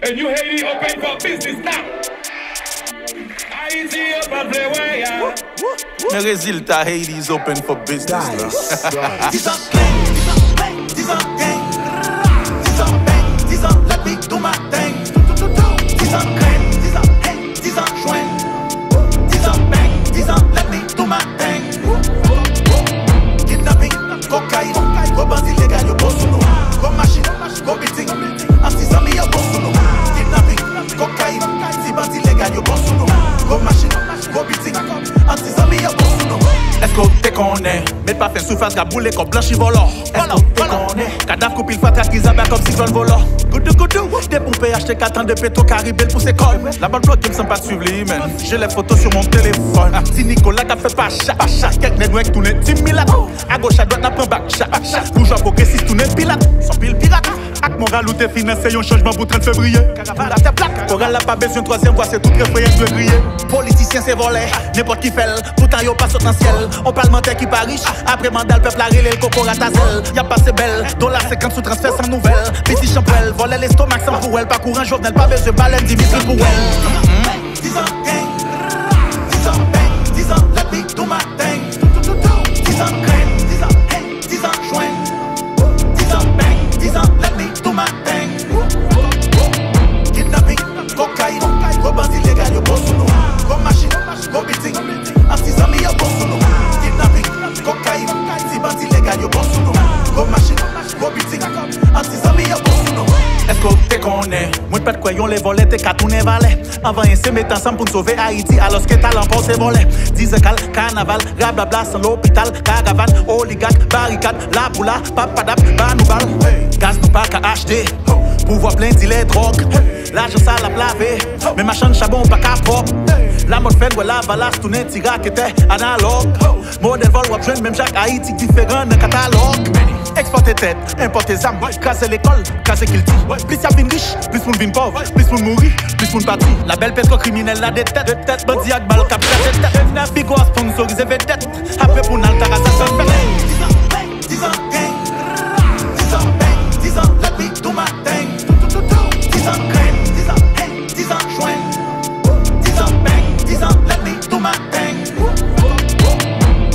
And you Haiti open for business now. I see up and play way, yeah. Le résultat, Haiti's open for business. Let me do my thing. 10 ans crème, 10 ans haine, 10 ans joint. 10 ans bang, 10 ans let me do my thing. Kidnapping, cocaïne, go bandit légal, yo boss nous. Go machine, go beating, en 6 ans mi yo boss nous. Kidnapping, cocaïne, si bandit légal, yo boss nous. Go machine, go beating, en 6 ans mi yo boss nous. Est-ce qu'on te connaît? Mais pas fait surface qu'a boulé comme blanchi volant. Est-ce qu'on te connaît? Cadavre coupe il fatras qui zabère comme si vol volant. Goudou, des poupées achetées 4 ans de péto caribel pour ses cols. La bonne bloc qui me semble pas suivre les men. J'ai les photos sur mon téléphone. Si Nicolas t'a fait pas chat, quelques nègres tourné 10 000 à gauche à droite n'a pas bac chat. Bourgeois progressiste tourné pirate, son pile pirate. Ak moral ou t'es financé un changement pour 30 février. Caravane la plaque, Coral n'a pas besoin troisième voie, c'est tout référé de griller. Politicien c'est volé, n'importe qui fait, pourtant y'a pas potentiel. On parlementaire qui pas riche, après mandat le peuple a relé le coco ratazel. Y'a pas c'est belle, $50 sous transfert sans nouvelle. Petit champouelle, voler l'estomac sans pour elle. Parcours un journal, pas besoin de baleine, 10 000 pour elle. 10 ans gang, 10 ans bang, 10 ans let me do my thing. 10 ans crème, 10 ans haine, 10 ans joint. 10 ans bang, 10 ans let me do my thing. Kidnapping, cocaïne, go bandit légal, yo boss nous. Go machine, go beating, en 6 ans mi yo boss nous. Kidnapping, cocaïne, si bandit légal, yo boss nous. Go machine, go beating, en 6 ans mi yo boss nous. Est-ce qu'on te connaît? Moi pas de quoi yon les volets, t'es qu'à tourner valet. Avant un se mettre ensemble pour sauver Haïti, alors que talent pour ses volets. 10 cal, carnaval, rablabla sans l'hôpital, caravane, oligarque, barricade, la boula, papadap, banoubal. Gaz nous pas qu'à acheter, pouvoir plein d'îles drogue. L'argent ça l'a lavé, mais machin de charbon pas qu'à pop. La mode fait, la balance, tourner tira qui était analogue. Modèle vol, wap jeune, même Jacques Haïti différent dans catalogue. Exporter tête, importer âme, casser l'école, casser qu'il dit. Plus y'a vin riche, plus moun vin pauvre, plus moun mourir, plus moun parti. La belle pétro criminelle la de tête, bandi ak bal cap tête. Bigo a sponsorisé vedette, après pour n'altara ça se fait. 10 ans gang, 10 ans bang, 10 ans let me do my thing. 10 ans crème, 10 ans haine, 10 ans joint. 10 ans bang, 10 ans let me do my thing.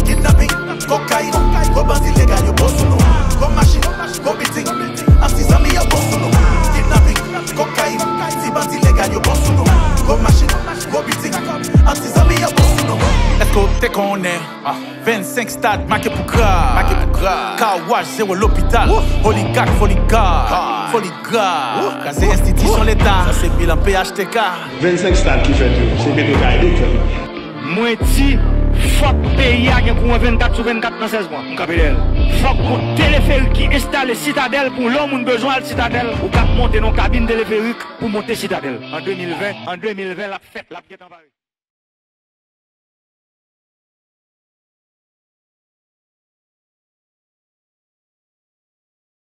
Kidnapping, cocaïne, go bandit légal, yo boss nous. Go machine, go beating, en 6 ans mi yo boss nous. Kidnapping, cocaïne, si bandit légal, yo boss nous. Go machine, go beating, en 6 ans mi yo boss nous. Est-ce qu'on te connaît? 25 stades, marqué pour grave. Car wash, zéro l'hôpital. Oligarque, foligar. Quand c'est institution l'État, ça c'est bilan PHTK. 25 stades qui fait tout, c'est Pétro Caribé. Moi, si, faut payer à 24 sur 24 dans 16 mois, mon capitaine. Faut qu'on téléphérique qui installe Citadelle pour l'homme qui a besoin de Citadelle. Ou qu'on monte dans la cabine téléphérique pour monter Citadelle. En 2020, la fête, la pièce en Paris.